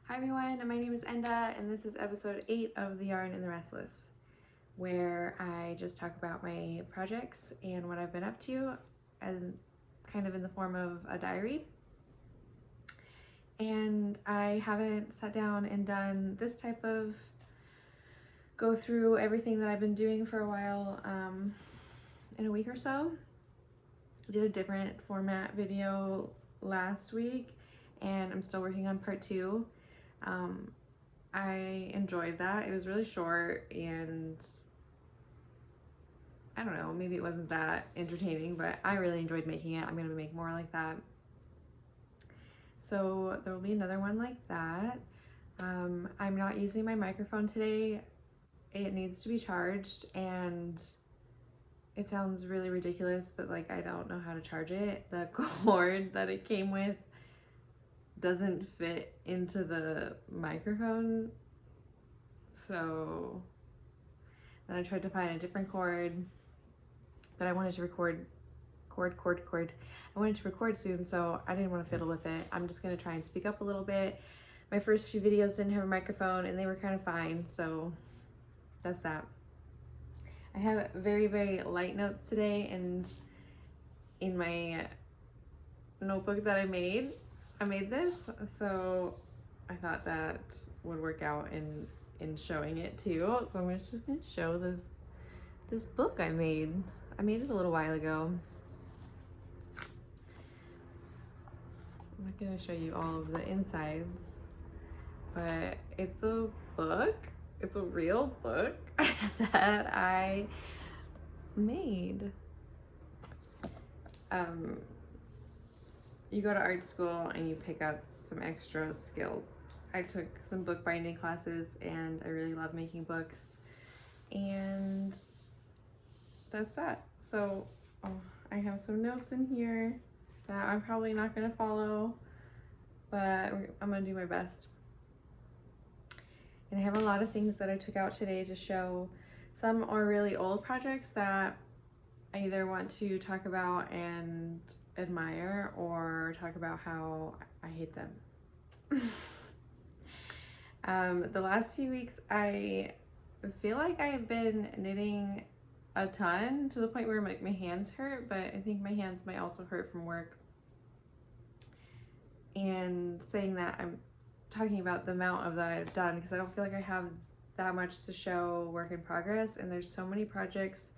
Hi everyone, my name is Enda and this is episode 8 of The Yarn and the Restless, where I just talk about my projects and what I've been up to, and kind of in the form of a diary. And I haven't sat down and done this type of go through everything that I've been doing for a while in a week or so. I did a different format video last week and I'm still working on part 2. I enjoyed that. It was really short and I don't know, maybe it wasn't that entertaining, but I really enjoyed making it. I'm gonna make more like that. So there will be another one like that. I'm not using my microphone today. It needs to be charged and it sounds really ridiculous, but like I don't know how to charge it. The cord that it came with doesn't fit into the microphone, so then I tried to find a different cord, but I wanted to record I wanted to record soon, so I didn't want to fiddle with it. I'm just gonna try and speak up a little bit. My first few videos didn't have a microphone and they were kind of fine, so that's that. I have very, very light notes today, and in my notebook that I made this, so I thought that would work out in showing it too. So I'm just gonna show this book I made. I made it a little while ago. I'm not gonna show you all of the insides, but it's a book. It's a real book that I made. You go to art school and you pick up some extra skills. I took some bookbinding classes and I really love making books, and that's that. So I have some notes in here that I'm probably not gonna follow, but I'm gonna do my best. And I have a lot of things that I took out today to show. Some are really old projects that I either want to talk about and admire or talk about how I hate them. The last few weeks I feel like I've been knitting a ton to the point where my hands hurt, but I think my hands might also hurt from work. And saying that, I'm talking about the amount of that I've done because I don't feel like I have that much to show work in progress, and there's so many projects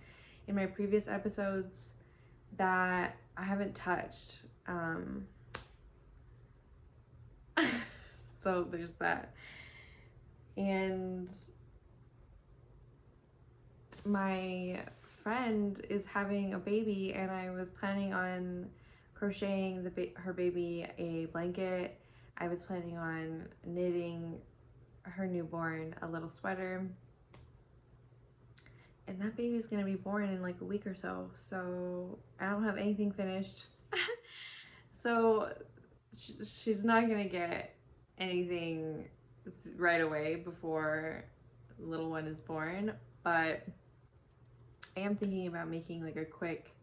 in my previous episodes that I haven't touched. So there's that. And my friend is having a baby and I was planning on crocheting her baby a blanket. I was planning on knitting her newborn a little sweater. And that baby's gonna be born in like a week or so, so I don't have anything finished. So she's not gonna get anything right away before the little one is born, but I am thinking about making like a quick-ish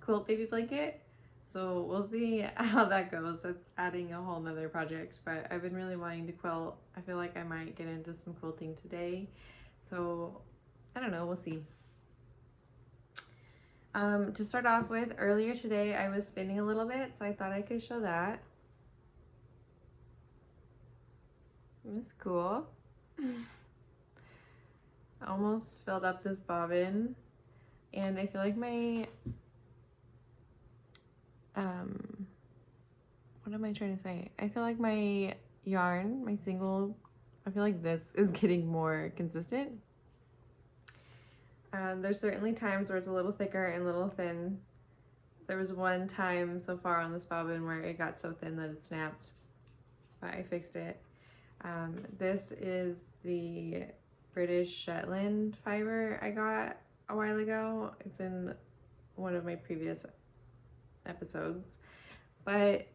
quilt baby blanket. So we'll see how that goes. That's adding a whole nother project, but I've been really wanting to quilt. I feel like I might get into some quilting today. So I don't know, we'll see. To start off with, earlier today I was spinning a little bit, so I thought I could show that. It was cool. I almost filled up this bobbin, and I feel like my what am I trying to say? I feel like my yarn, my single, I feel like this is getting more consistent. There's certainly times where it's a little thicker and a little thin. There was one time so far on this bobbin where it got so thin that it snapped, but I fixed it. This is the British Shetland fiber I got a while ago. It's in one of my previous episodes, but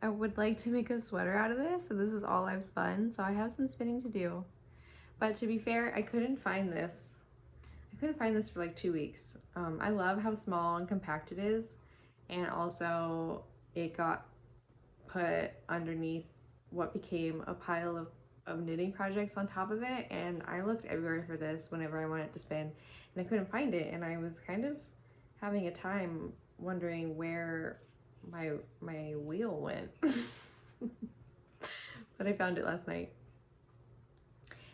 I would like to make a sweater out of this, so this is all I've spun, so I have some spinning to do. But to be fair, I couldn't find this couldn't find this for like 2 weeks. I love how small and compact it is, and also it got put underneath what became a pile of knitting projects on top of it, and I looked everywhere for this whenever I wanted to spin, and I couldn't find it, and I was kind of having a time wondering where my wheel went. But I found it last night,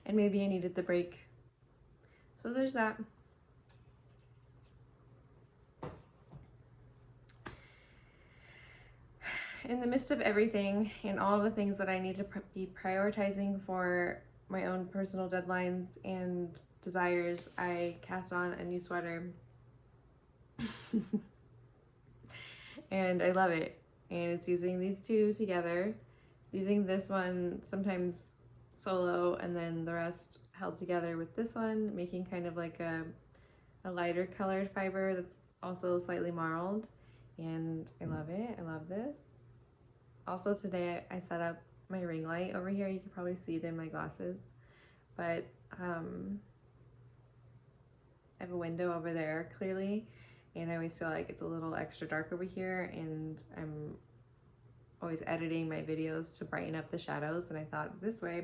and maybe I needed the break. So there's that. In the midst of everything and all of the things that I need to be prioritizing for my own personal deadlines and desires, I cast on a new sweater. And I love it. And it's using these two together, using this one sometimes solo and then the rest held together with this one, making kind of like a lighter colored fiber that's also slightly marled. And I love it. I love this. Also today I set up my ring light over here. You can probably see it in my glasses, but I have a window over there clearly, and I always feel like it's a little extra dark over here, and I'm always editing my videos to brighten up the shadows, and I thought this way,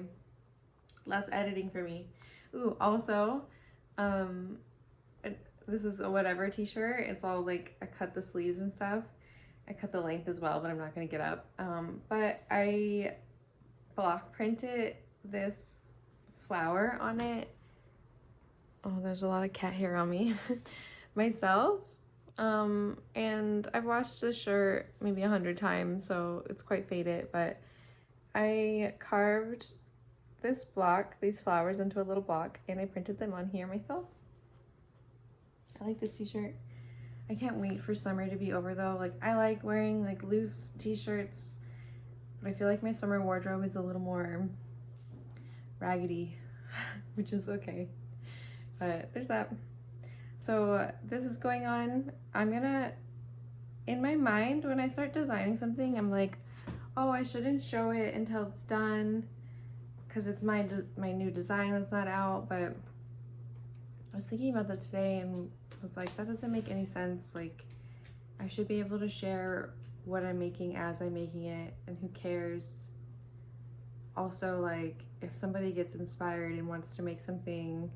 less editing for me. Ooh, also, this is a whatever t-shirt. It's all like, I cut the sleeves and stuff. I cut the length as well, but I'm not gonna get up. But I block printed this flower on it. Oh, there's a lot of cat hair on me. Myself. And I've washed this shirt maybe 100 times, so it's quite faded, but I carved this block, these flowers into a little block, and I printed them on here myself. I like this t-shirt. I can't wait for summer to be over though. Like, I like wearing like loose t-shirts, but I feel like my summer wardrobe is a little more raggedy, which is okay. But there's that. So this is going on. I'm gonna, in my mind, when I start designing something, I'm like, oh, I shouldn't show it until it's done because it's my new design that's not out. But I was thinking about that today and was like, that doesn't make any sense. Like, I should be able to share what I'm making as I'm making it, and who cares? Also, like, if somebody gets inspired and wants to make something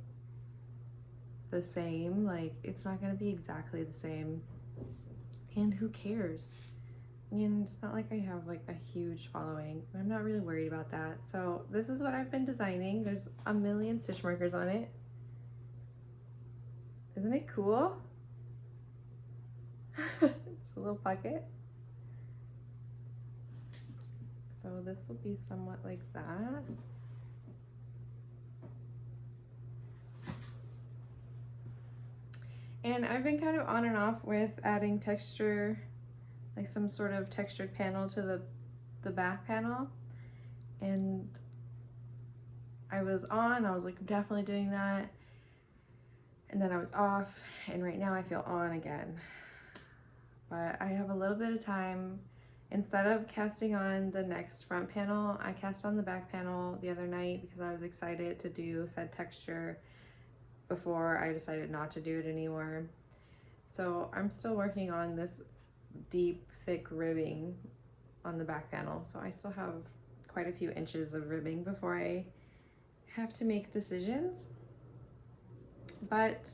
the same, like, it's not going to be exactly the same, and who cares? And it's not like I have like a huge following. I'm not really worried about that. So this is what I've been designing. There's a million stitch markers on it. Isn't it cool? It's a little pocket. So this will be somewhat like that. And I've been kind of on and off with adding texture, like some sort of textured panel to the back panel. And I was on, I was like, I'm definitely doing that. And then I was off, and right now I feel on again. But I have a little bit of time. Instead of casting on the next front panel, I cast on the back panel the other night because I was excited to do said texture before I decided not to do it anymore. So I'm still working on this deep, thick ribbing on the back panel. So I still have quite a few inches of ribbing before I have to make decisions. But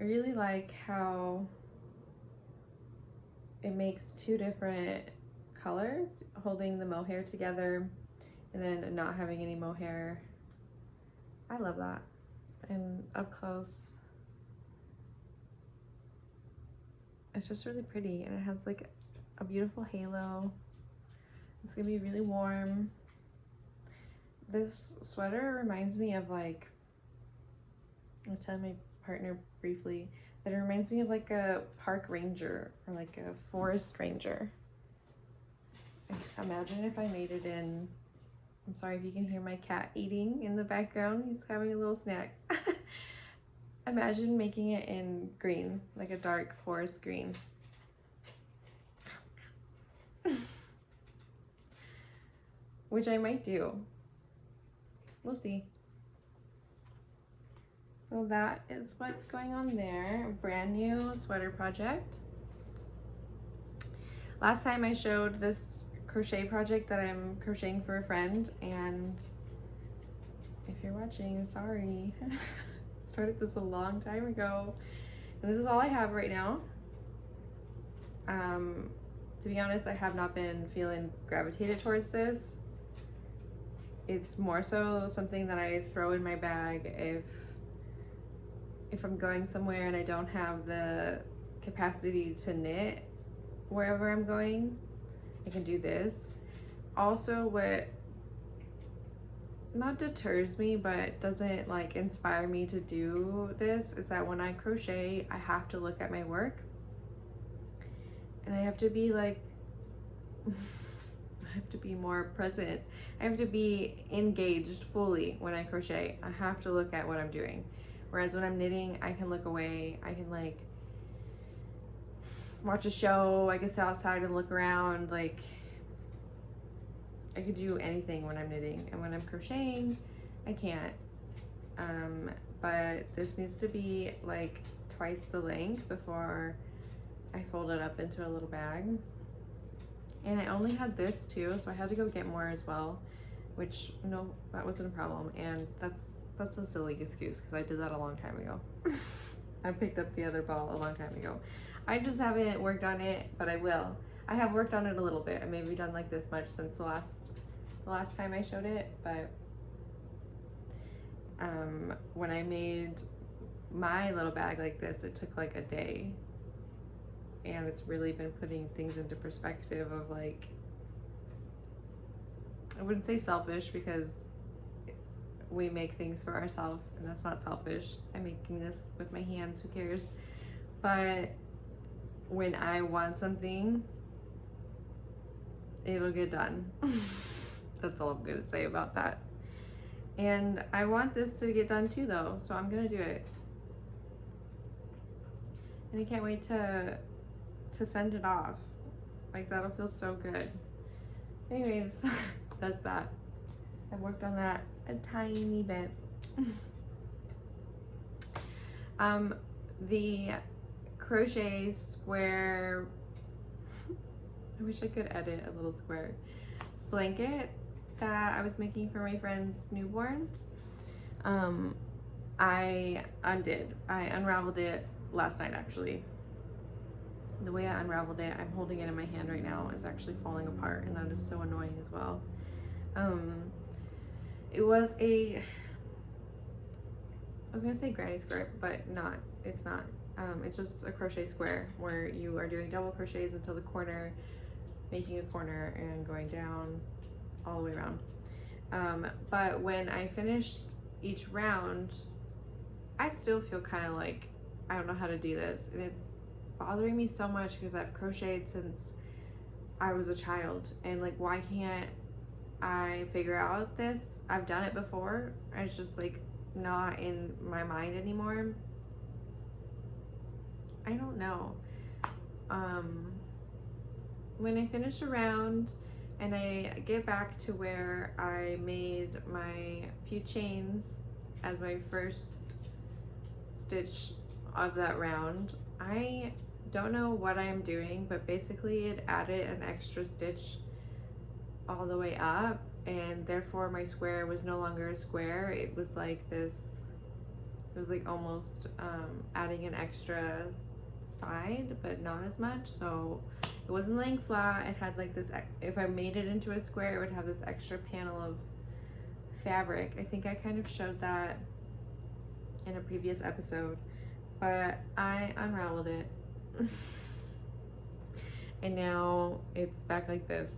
I really like how it makes two different colors, holding the mohair together and then not having any mohair. I love that. And up close, it's just really pretty, and it has like a beautiful halo. It's gonna be really warm. This sweater reminds me of, like, I was telling my partner briefly that it reminds me of like a park ranger or like a forest ranger. Imagine if I made it in, I'm sorry if you can hear my cat eating in the background, he's having a little snack. Imagine making it in green, like a dark forest green. Which I might do. We'll see. So that is what's going on there. A brand new sweater project. Last time I showed this crochet project that I'm crocheting for a friend, and if you're watching, sorry. Started this a long time ago, and this is all I have right now. To be honest, I have not been feeling gravitated towards this. It's more so something that I throw in my bag if I'm going somewhere and I don't have the capacity to knit wherever I'm going. I can do this. Also, what not deters me but doesn't like inspire me to do this is that when I crochet, I have to look at my work, and I have to be like I have to be more present. I have to be engaged fully when I crochet. I have to look at what I'm doing. Whereas when I'm knitting, I can look away. I can like watch a show. I can sit outside and look around. Like, I could do anything when I'm knitting. And when I'm crocheting, I can't. But this needs to be like twice the length before I fold it up into a little bag. And I only had this too, so I had to go get more as well, which no, that wasn't a problem. And that's a silly excuse because I did that a long time ago. I picked up the other ball a long time ago. I just haven't worked on it, but I will. I have worked on it a little bit. I maybe done like this much since the last time I showed it, but when I made my little bag like this, it took like a day. And it's really been putting things into perspective of like, I wouldn't say selfish because we make things for ourselves and that's not selfish. I'm making this with my hands, who cares? But when I want something, it'll get done. That's all I'm gonna say about that. And I want this to get done too though, so I'm gonna do it. And I can't wait to send it off. Like, that'll feel so good. Anyways, that's that. I worked on that a tiny bit. The crochet square, I wish I could edit a little square blanket that I was making for my friend's newborn. I unraveled it last night actually. The way I unraveled it, I'm holding it in my hand right now, is actually falling apart, and that is so annoying as well. It was I was gonna say granny square, but it's not. It's just a crochet square where you are doing double crochets until the corner, making a corner and going down all the way around. But when I finished each round, I still feel kind of like I don't know how to do this, and it's bothering me so much because I've crocheted since I was a child, and like, why can't I figure out this? I've done it before, it's just like not in my mind anymore. I don't know. When I finish a round and I get back to where I made my few chains as my first stitch of that round, I don't know what I am doing, but basically it added an extra stitch all the way up, and therefore my square was no longer a square. It was like this, it was like almost adding an extra side, but not as much. So it wasn't laying flat. It had like this, if I made it into a square, it would have this extra panel of fabric. I think I kind of showed that in a previous episode, but I unraveled it. And now it's back like this,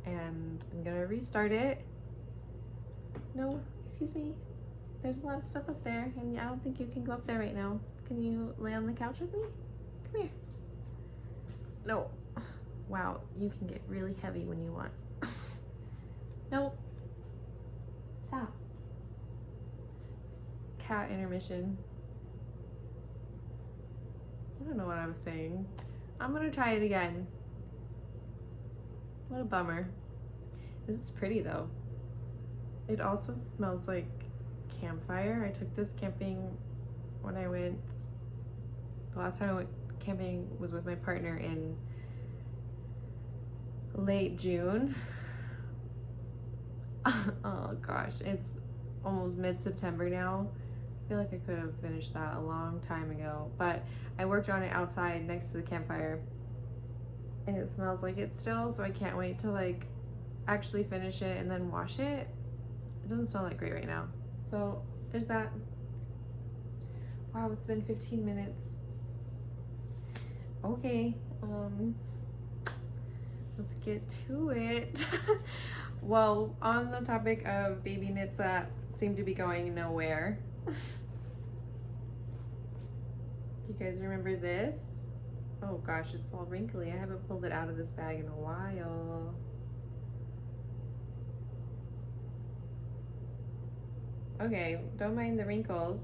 and I'm gonna restart it. No, excuse me, there's a lot of stuff up there, and I don't think you can go up there right now. Can you lay on the couch with me? Come here. No. Wow, you can get really heavy when you want. Nope. Stop. Cat intermission. I don't know what I was saying. I'm gonna try it again. What a bummer. This is pretty though. It also smells like campfire. I took this camping when I went, the last time I went camping was with my partner in late June. Oh gosh, it's almost mid-September now. I feel like I could have finished that a long time ago, but I worked on it outside next to the campfire and it smells like it still, so I can't wait to like actually finish it and then wash it. It doesn't smell that great right now, so there's that. Wow, it's been 15 minutes. Okay, let's get to it. Well, on the topic of baby knits that seem to be going nowhere, you guys remember this? Oh gosh, it's all wrinkly. I haven't pulled it out of this bag in a while. Okay, don't mind the wrinkles,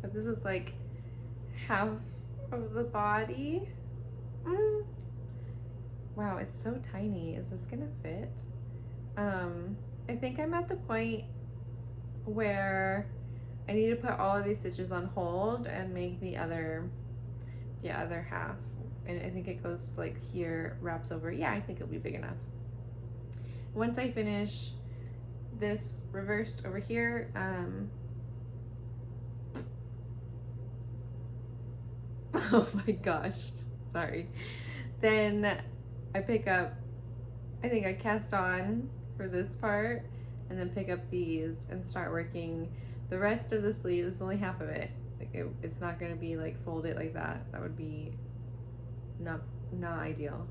but this is like half of the body. Wow, it's so tiny. Is this gonna fit? I think I'm at the point where I need to put all of these stitches on hold and make the other half. And I think it goes like here, wraps over. Yeah, I think it'll be big enough. Once I finish this reversed over here, oh my gosh, sorry. Then I pick up, I think I cast on for this part and then pick up these and start working the rest of the sleeve. Is only half of it. Like it's not going to be like folded like that. That would be not ideal.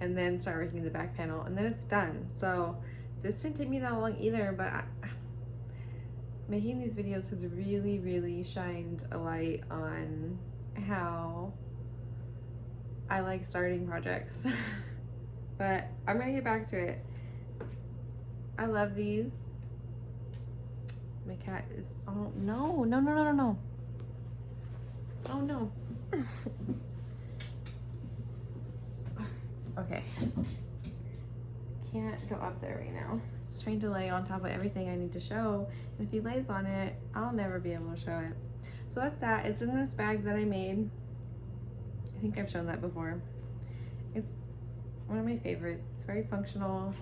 And then start working the back panel and then it's done. So this didn't take me that long either, but making these videos has really shined a light on how I like starting projects. But I'm gonna get back to it. I love these. My cat is, oh no. Oh no. Okay. Can't go up there right now. It's trying to lay on top of everything I need to show. And if he lays on it, I'll never be able to show it. So that's that. It's in this bag that I made. I think I've shown that before. It's one of my favorites. It's very functional.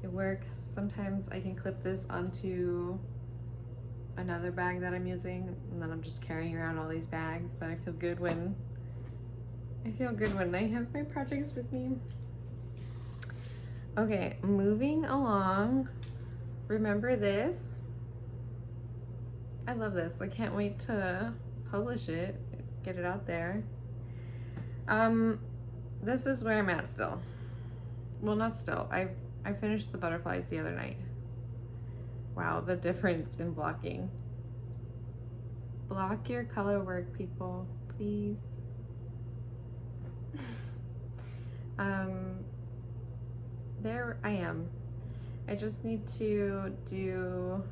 It works. Sometimes I can clip this onto another bag that I'm using and then I'm just carrying around all these bags, but I feel good when I have my projects with me. Okay, moving along. Remember this? I love this. I can't wait to publish it, get it out there. This is where I'm at still. Well, not still. I finished the butterflies the other night. Wow, the difference in blocking. Block your color work, people, please. There I am. I just need to do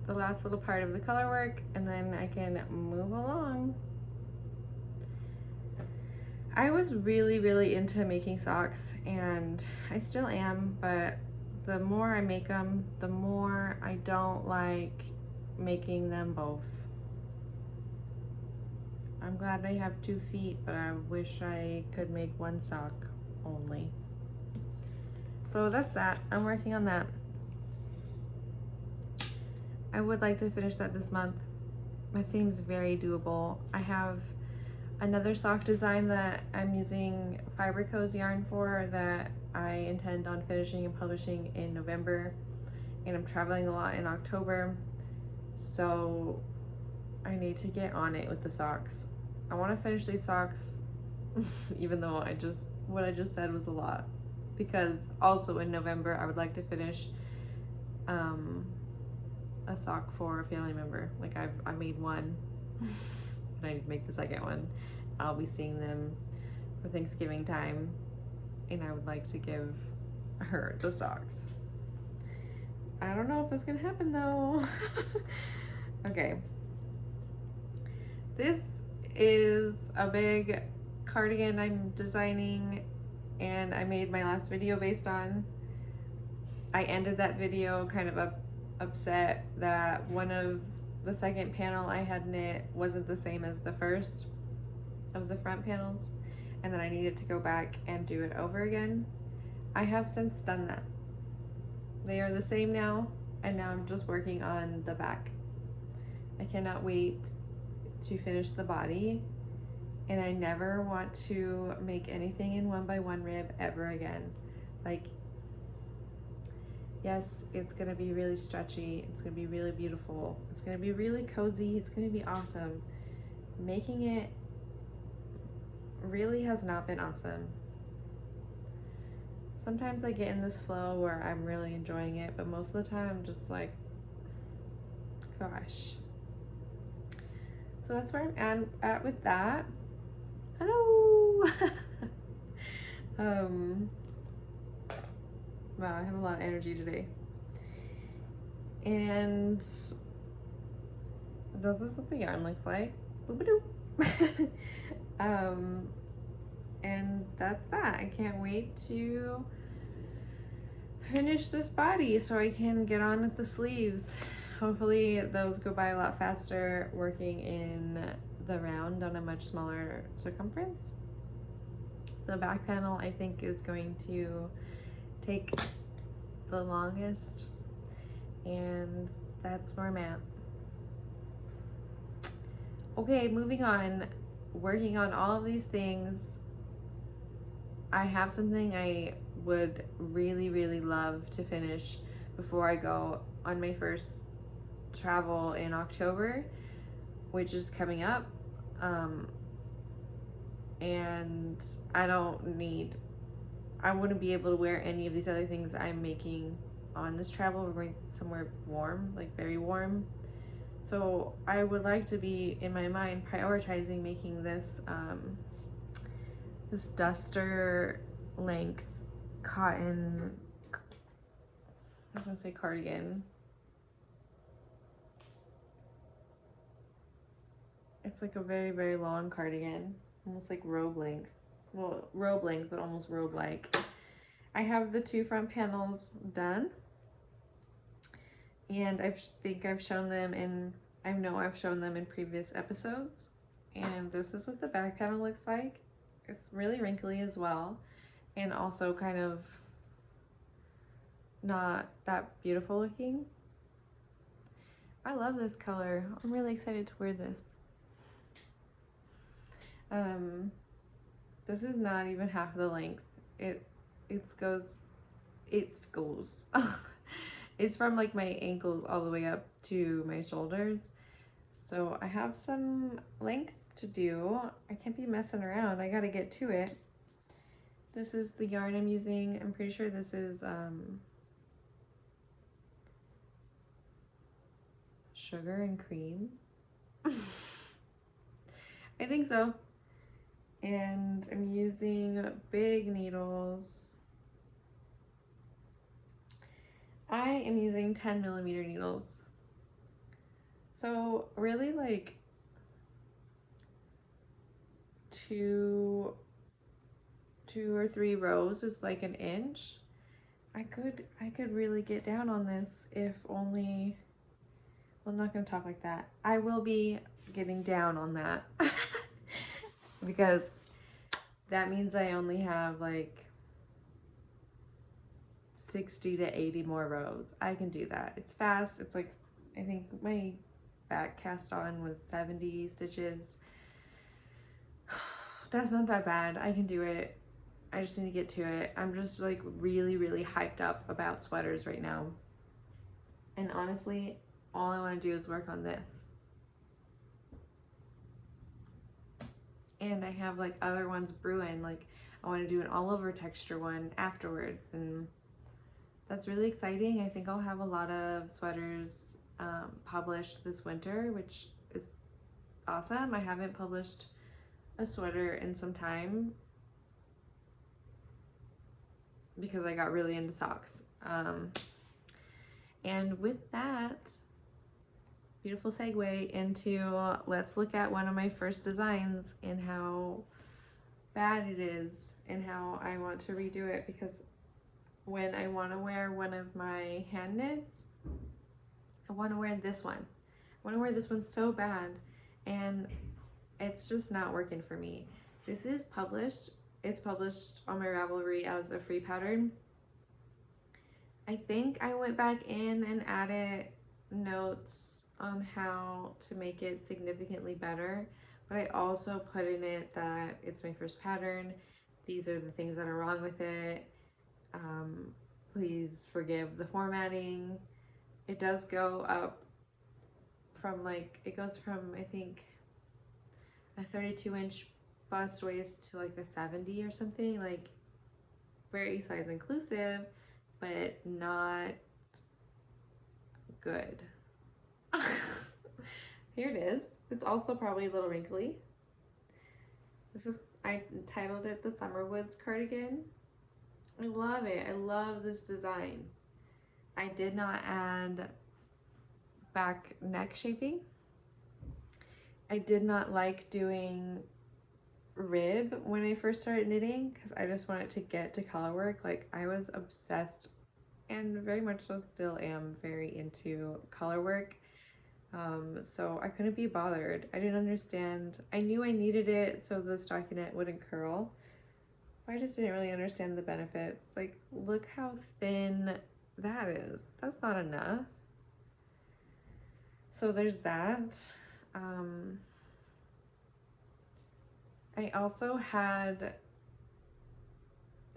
the last little part of the color work and then I can move along. I was really into making socks and I still am, but the more I make them, the more I don't like making them both. I'm glad I have 2 feet, but I wish I could make one sock only. So that's that. I'm working on that. I would like to finish that this month. That seems very doable. I have another sock design that I'm using Fiberco's yarn for that I intend on finishing and publishing in November, and I'm traveling a lot in October, so I need to get on it with the socks. I want to finish these socks even though what I just said was a lot, because also in November I would like to finish a sock for a family member. Like I made one and I need to make the second one. I'll be seeing them for Thanksgiving time and I would like to give her the socks. I don't know if that's gonna happen though. Okay, this is a big cardigan I'm designing and I made my last video based on. I ended that video kind of upset that one of the second panel I had knit wasn't the same as the first of the front panels, and then I needed to go back and do it over again. I have since done that. They are the same now, and now I'm just working on the back. I cannot wait to finish the body, and I never want to make anything in 1x1 rib ever again. Like, yes, it's gonna be really stretchy, it's gonna be really beautiful, it's gonna be really cozy, it's gonna be awesome. Making it really has not been awesome. Sometimes I get in this flow where I'm really enjoying it, but most of the time I'm just like, gosh. So that's where I'm at with that. Hello. Wow, I have a lot of energy today. And this is what the yarn looks like. Boop-a-doop. And that's that. I can't wait to finish this body so I can get on with the sleeves. Hopefully those go by a lot faster working in the round on a much smaller circumference. The back panel I think is going to take the longest, and that's where I'm at. Okay, moving on. Working on all of these things, I have something I would really love to finish before I go on my first travel in October, which is coming up. And I wouldn't be able to wear any of these other things I'm making on this travel. We're going somewhere warm, like very warm. So I would like to be, in my mind, prioritizing making this this duster length cotton, I was gonna say cardigan. It's like a very long cardigan, almost like robe length. Well, robe length, but almost robe-like. I have the 2 front panels done, and I think I've shown them in, I know I've shown them in previous episodes. And this is what the back panel looks like. It's really wrinkly as well, and also kind of not that beautiful looking. I love this color. I'm really excited to wear this. This is not even half the length. It goes. It's from like my ankles all the way up to my shoulders. So I have some length to do. I can't be messing around. I gotta get to it. This is the yarn I'm using. I'm pretty sure this is sugar and cream. I think so. And I'm using big needles. I am using 10mm needles. So really, like, two or three rows is like an inch. I could really get down on this if only, well, I'm not gonna talk like that. I will be getting down on that because that means I only have like 60 to 80 more rows. I can do that. It's fast. It's like, I think my back cast on was 70 stitches. That's not that bad. I can do it. I just need to get to it. I'm just like really hyped up about sweaters right now. And honestly, all I want to do is work on this. And I have like other ones brewing. Like I want to do an all over texture one afterwards, and that's really exciting. I think I'll have a lot of sweaters published this winter, which is awesome. I haven't published a sweater in some time because I got really into socks. And with that, beautiful segue into, let's look at one of my first designs and how bad it is and how I want to redo it, because when I want to wear one of my hand knits, I want to wear this one. I want to wear this one so bad, and it's just not working for me. This is published. It's published on my Ravelry as a free pattern. I think I went back in and added notes on how to make it significantly better, but I also put in it that it's my first pattern. These are the things that are wrong with it. Please forgive the formatting. It does go up from like, it goes from, I think, a 32-inch bust waist to like a 70 or something, like very size inclusive, but not good. Here it is. It's also probably a little wrinkly. This is, I titled it the Summerwoods cardigan. I love it. I love this design. I did not add back neck shaping. I did not like doing rib when I first started knitting because I just wanted to get to color work. Like, I was obsessed, and very much so still am, very into color work. So I couldn't be bothered. I didn't understand. I knew I needed it so the stockinette wouldn't curl. I just didn't really understand the benefits. Like, look how thin that is. That's not enough. So there's that. I also had,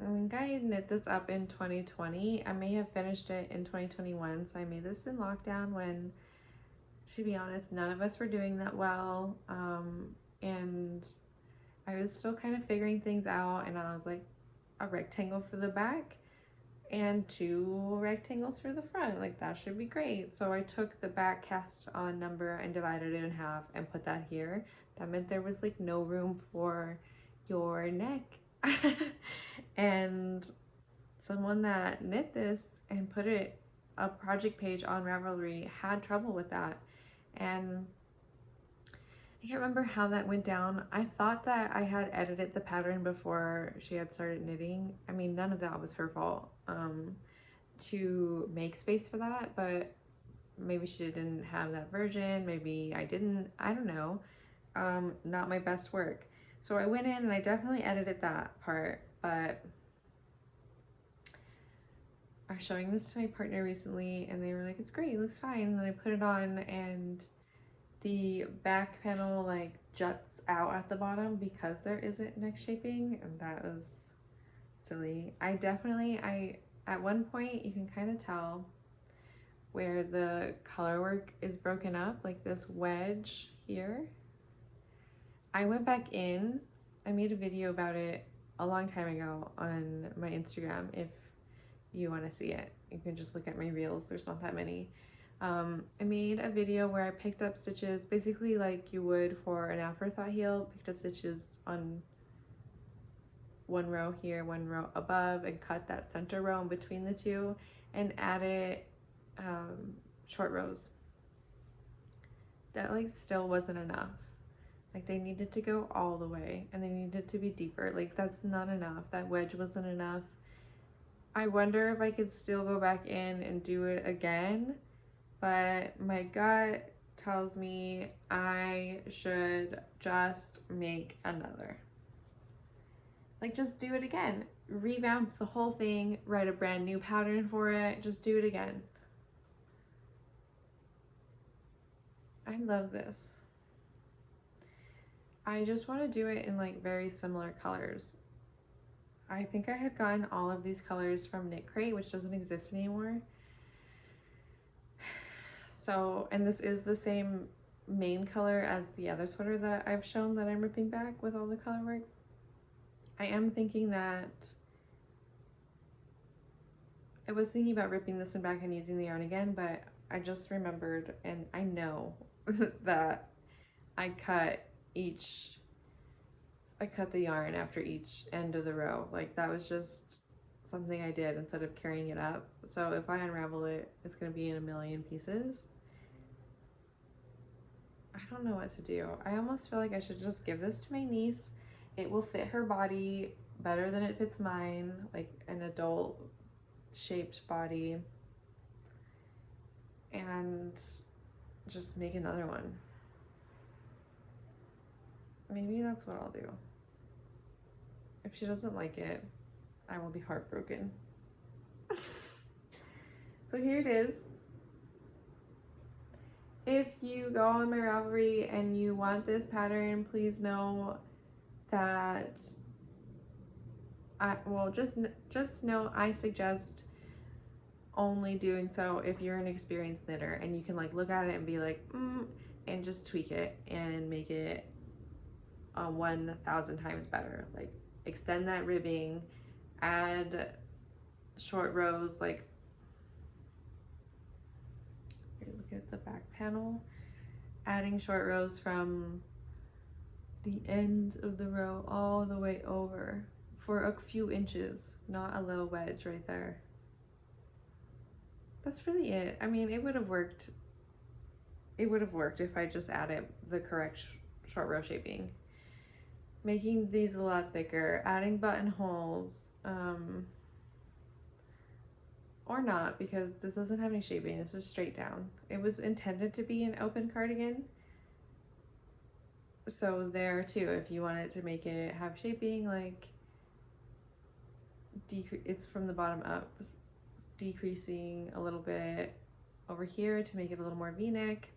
I think I knit this up in 2020. I may have finished it in 2021. So I made this in lockdown when, to be honest, none of us were doing that well. And I was still kind of figuring things out, and I was like, a rectangle for the back and 2 rectangles for the front. Like, that should be great. So I took the back cast on number and divided it in half and put that here. That meant there was like no room for your neck. And someone that knit this and put it a project page on Ravelry had trouble with that. And I can't remember how that went down. I thought that I had edited the pattern before she had started knitting. I mean, none of that was her fault, to make space for that, but maybe she didn't have that version. Maybe I didn't. I don't know. Not my best work. So I went in and I definitely edited that part, but I was showing this to my partner recently and they were like, it's great, it looks fine. And I put it on and the back panel like juts out at the bottom because there isn't neck shaping, and that was silly. At one point you can kind of tell where the color work is broken up, like this wedge here. I went back in, I made a video about it a long time ago on my Instagram. If you want to see it, you can just look at my reels, there's not that many. I made a video where I picked up stitches basically like you would for an afterthought heel, picked up stitches on one row here, one row above, and cut that center row in between the two and added short rows. That like still wasn't enough. Like, they needed to go all the way and they needed to be deeper. Like, that's not enough. That wedge wasn't enough. I wonder if I could still go back in and do it again, but my gut tells me I should just make another. Like, just do it again. Revamp the whole thing, write a brand new pattern for it, just do it again. I love this. I just want to do it in like very similar colors. I think I had gotten all of these colors from Knit Crate, which doesn't exist anymore. So, and this is the same main color as the other sweater that I've shown that I'm ripping back with all the color work. I am thinking that I was thinking about ripping this one back and using the yarn again, but I just remembered, and I know that I cut the yarn after each end of the row. Like, that was just something I did instead of carrying it up. So if I unravel it, it's going to be in a million pieces. I don't know what to do. I almost feel like I should just give this to my niece. It will fit her body better than it fits mine, like an adult shaped body. and just make another one. Maybe that's what I'll do. If she doesn't like it, I will be heartbroken. So here it is. If you go on my Ravelry and you want this pattern, please know that just know I suggest only doing so if you're an experienced knitter and you can like look at it and be like, and just tweak it and make it 1,000 times better. Like extend that ribbing, add short rows, like look at the back panel, adding short rows from the end of the row all the way over for a few inches, not a little wedge right there. That's really it. I mean, it would have worked. It would have worked if I just added the correct short row shaping. Making these a lot thicker, adding buttonholes, or not, because this doesn't have any shaping. This is straight down. It was intended to be an open cardigan, so there too, if you wanted to make it have shaping, like it's from the bottom up, decreasing a little bit over here to make it a little more v-neck.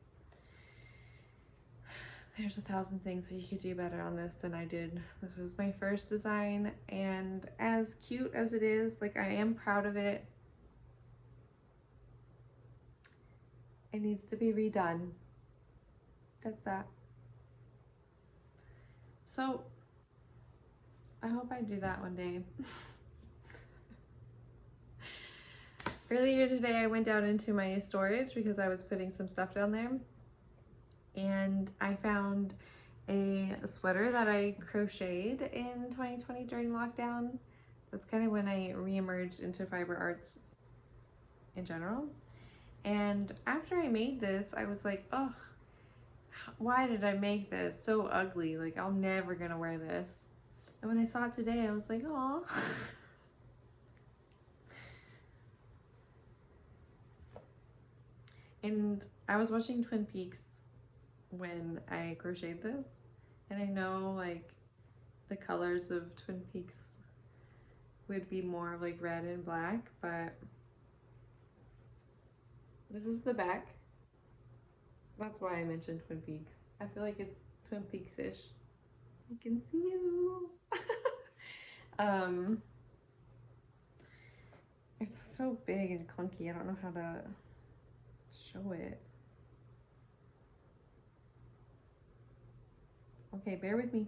There's 1,000 things that you could do better on this than I did. This was my first design, and as cute as it is, like, I am proud of it. It needs to be redone. That's that. So I hope I do that one day. Earlier today I went down into my storage because I was putting some stuff down there, and I found a sweater that I crocheted in 2020 during lockdown. That's kind of when I re-emerged into fiber arts in general. And after I made this, I was like, oh, why did I make this? So ugly. Like, I'm never gonna wear this. And when I saw it today, I was like, aw. And I was watching Twin Peaks when I crocheted this, and I know like the colors of Twin Peaks would be more of like red and black, but this is the back. That's why I mentioned Twin Peaks. I feel like it's Twin Peaks-ish. I can see you. It's so big and clunky. I don't know how to show it. Okay, bear with me.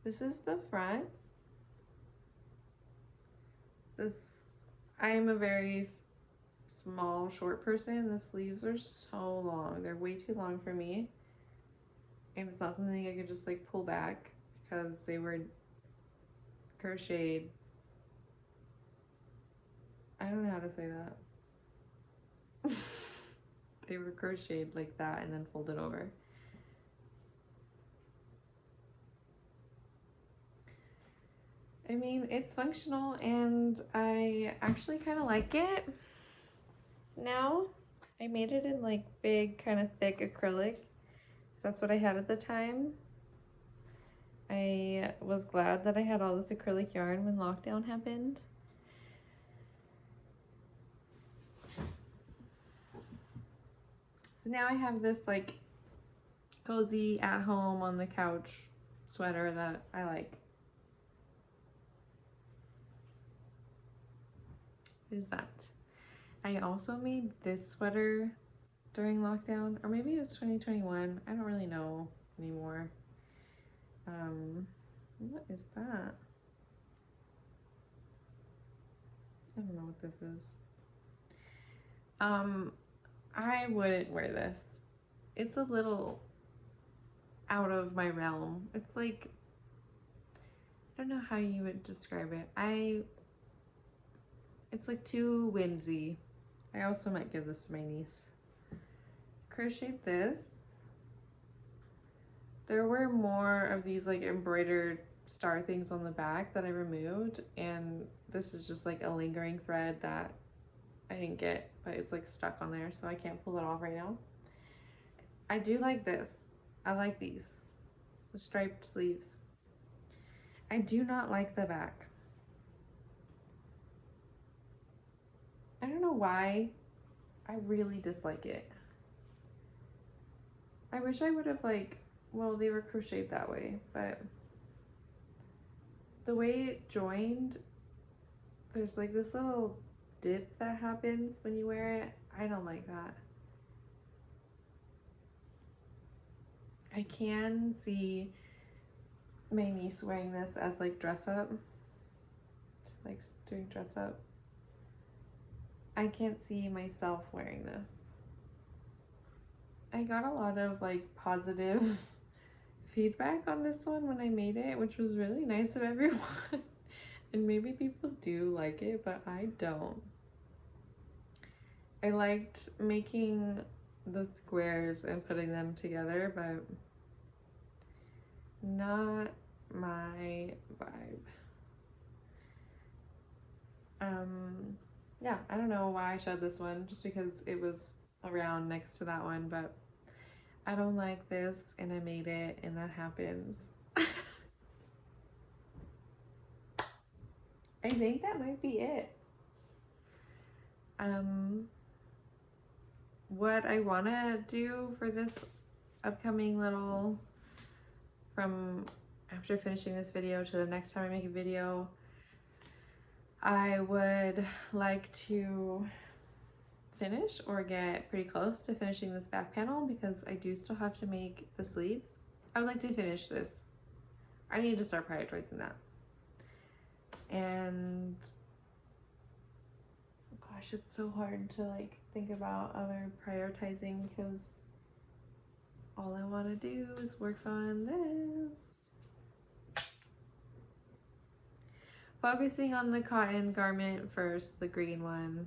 This is the front. I am a very small, short person. The sleeves are so long. They're way too long for me. And it's not something I could just like pull back because they were crocheted. I don't know how to say that. They were crocheted like that and then folded over. I mean, it's functional and I actually kind of like it now. I made it in like big, kind of thick acrylic. That's what I had at the time. I was glad that I had all this acrylic yarn when lockdown happened. So now I have this like cozy at home on the couch sweater that I like. There's that. I also made this sweater during lockdown, or maybe it was 2021. I don't really know anymore. What is that? I don't know what this is. I wouldn't wear this. It's a little out of my realm. It's like, I don't know how you would describe it. It's like too whimsy. I also might give this to my niece. Crocheted this. There were more of these like embroidered star things on the back that I removed, and this is just like a lingering thread that I didn't get, but it's like stuck on there, so I can't pull it off right now. I do like this. I like these, the striped sleeves. I do not like the back. I don't know why. I really dislike it. I wish I would have like, well, they were crocheted that way, but the way it joined, there's like this little dip that happens when you wear it. I don't like that. I can see my niece wearing this as like dress up, like doing dress up. I can't see myself wearing this. I got a lot of like positive feedback on this one when I made it, which was really nice of everyone. And maybe people do like it, but I don't. I liked making the squares and putting them together, but not my vibe. Yeah, I don't know why I showed this one, just because it was around next to that one, but I don't like this and I made it and that happens. I think that might be it. What I want to do for this upcoming little, from after finishing this video to the next time I make a video, I would like to finish or get pretty close to finishing this back panel, because I do still have to make the sleeves. I would like to finish this. I need to start prioritizing that. And gosh, it's so hard to like think about other prioritizing, because all I want to do is work on this. Focusing on the cotton garment first, the green one.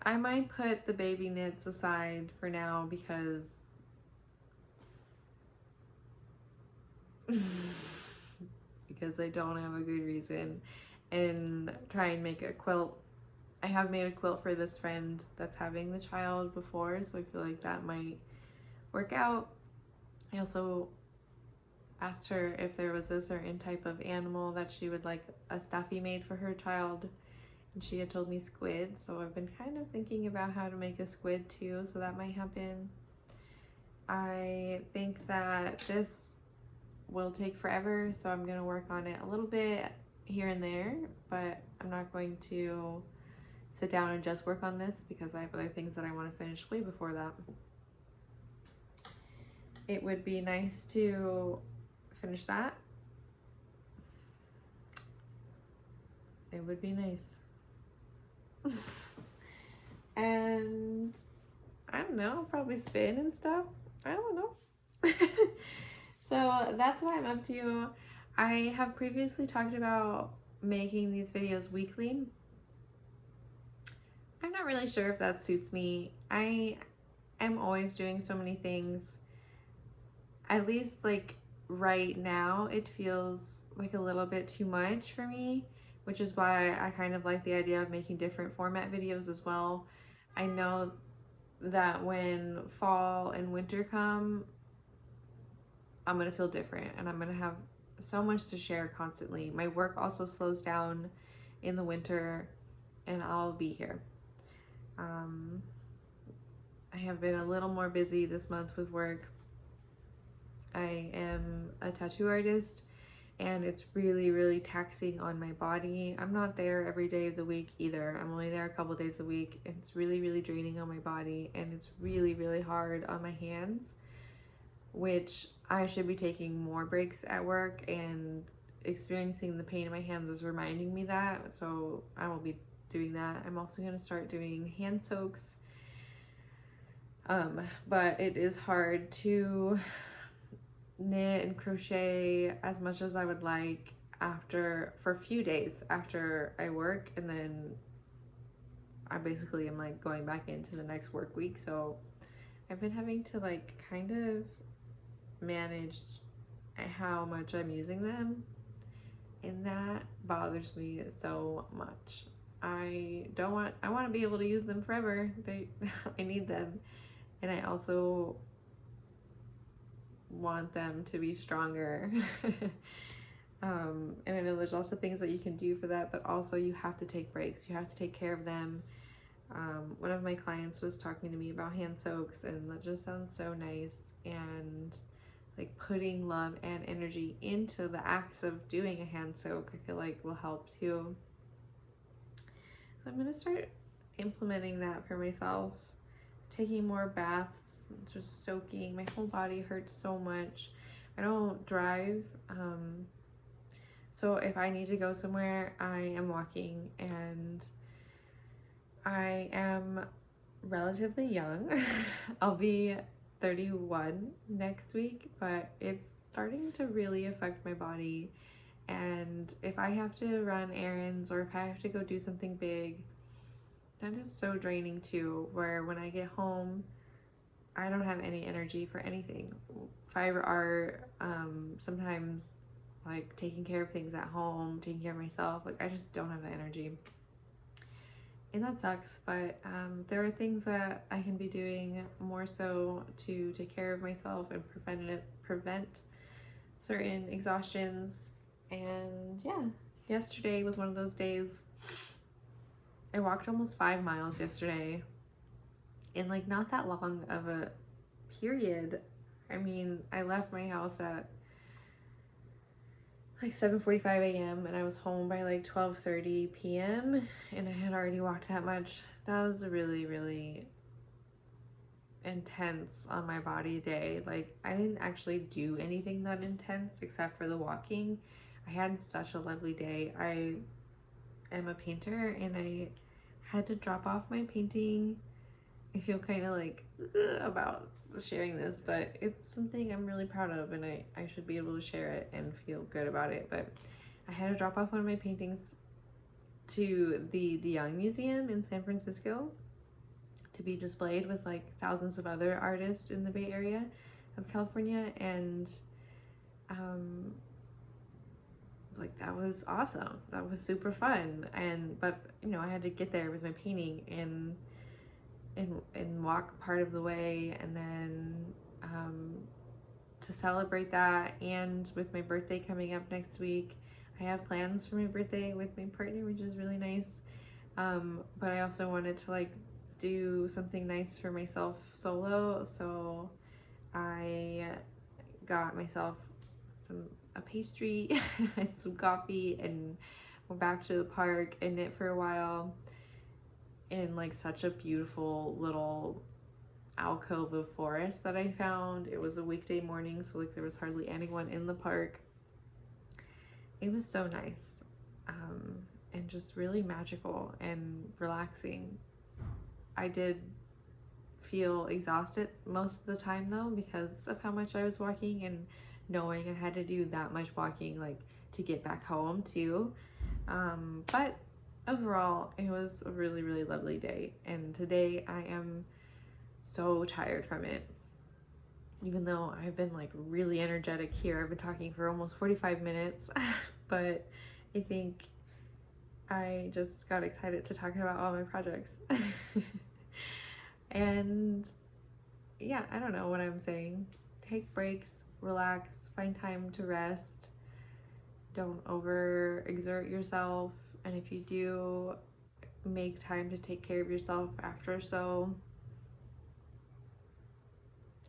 I might put the baby knits aside for now because because I don't have a good reason, and try and make a quilt. I have made a quilt for this friend that's having the child before, so I feel like that might work out. I also asked her if there was a certain type of animal that she would like a stuffy made for her child, and she had told me squid, so I've been kind of thinking about how to make a squid too, so that might happen. I think that this will take forever, so I'm gonna work on it a little bit here and there, but I'm not going to sit down and just work on this because I have other things that I want to finish way before that. It would be nice to finish that. It would be nice. And I don't know, probably spin and stuff. I don't know. So that's what I'm up to. I have previously talked about making these videos weekly. I'm not really sure if that suits me. I am always doing so many things. At least like right now, it feels like a little bit too much for me, which is why I kind of like the idea of making different format videos as well. I know that when fall and winter come, I'm gonna feel different and I'm gonna have so much to share constantly. My work also slows down in the winter and I'll be here. I have been a little more busy this month with work. I am a tattoo artist and it's really taxing on my body. I'm not there every day of the week either. I'm only there a couple days a week. It's really draining on my body, and it's really hard on my hands, which I should be taking more breaks at work, and experiencing the pain in my hands is reminding me that, so I will be doing that. I'm also going to start doing hand soaks, but it is hard to knit and crochet as much as I would like for a few days after I work, and then I basically am like going back into the next work week. So I've been having to like kind of manage how much I'm using them, and that bothers me so much. I want to be able to use them forever. I need them. And I also want them to be stronger. And I know there's also things that you can do for that, but also you have to take breaks. You have to take care of them. One of my clients was talking to me about hand soaks, and that just sounds so nice. And like putting love and energy into the acts of doing a hand soak, I feel like will help too. So I'm gonna start implementing that for myself. Taking more baths, just soaking. My whole body hurts so much. I don't drive, so if I need to go somewhere, I am walking, and I am relatively young. I'll be 31 next week, but it's starting to really affect my body. And if I have to run errands, or if I have to go do something big, that is so draining too, where when I get home, I don't have any energy for anything. If I are sometimes like taking care of things at home, taking care of myself, like I just don't have the energy. And that sucks, but there are things that I can be doing more so to take care of myself and prevent certain exhaustions. And yeah, yesterday was one of those days. I walked almost 5 miles yesterday in like not that long of a period. I mean, I left my house at like 7:45 a.m. and I was home by like 12:30 p.m. and I had already walked that much. That was a really, really intense on my body day. Like I didn't actually do anything that intense except for the walking. I had such a lovely day. I am a painter and I had to drop off my painting. I feel kind of like about sharing this, but it's something I'm really proud of, and I should be able to share it and feel good about it. But I had to drop off one of my paintings to the DeYoung Museum in San Francisco to be displayed with like thousands of other artists in the Bay Area of California, and like that was awesome. That was super fun. But you know, I had to get there with my painting and walk part of the way, and then to celebrate that, and with my birthday coming up next week, I have plans for my birthday with my partner, which is really nice. But I also wanted to like do something nice for myself solo, so I got myself a pastry and some coffee, and went back to the park and knit for a while in like such a beautiful little alcove of forest that I found. It was a weekday morning, so like there was hardly anyone in the park. It was so nice, and just really magical and relaxing. I did feel exhausted most of the time though, because of how much I was walking and knowing I had to do that much walking like to get back home too. But overall, it was a really, really lovely day, and today I am so tired from it. Even though I've been like really energetic here, I've been talking for almost 45 minutes, but I think I just got excited to talk about all my projects. And yeah, I don't know what I'm saying. Take breaks, relax, find time to rest. Don't overexert yourself. And if you do, make time to take care of yourself after. So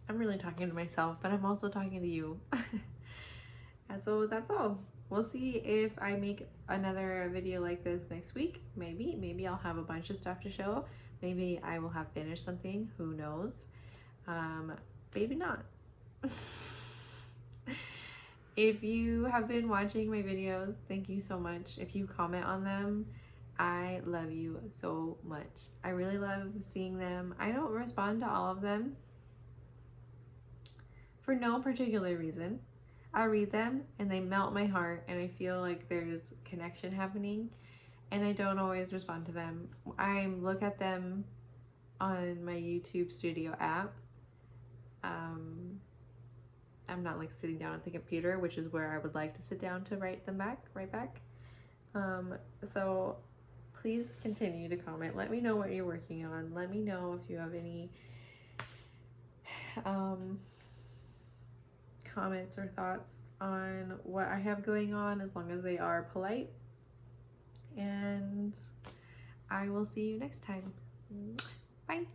I'm really talking to myself, but I'm also talking to you. And so that's all. We'll see if I make another video like this next week. Maybe I'll have a bunch of stuff to show. Maybe I will have finished something, who knows? Maybe not. If you have been watching my videos, thank you so much. If you comment on them, I love you so much. I really love seeing them. I don't respond to all of them for no particular reason. I read them and they melt my heart, and I feel like there's connection happening, and I don't always respond to them. I look at them on my YouTube Studio app. I'm not like sitting down at the computer, which is where I would like to sit down to write back. So please continue to comment. Let me know what you're working on. Let me know if you have any comments or thoughts on what I have going on, as long as they are polite. And I will see you next time. Bye.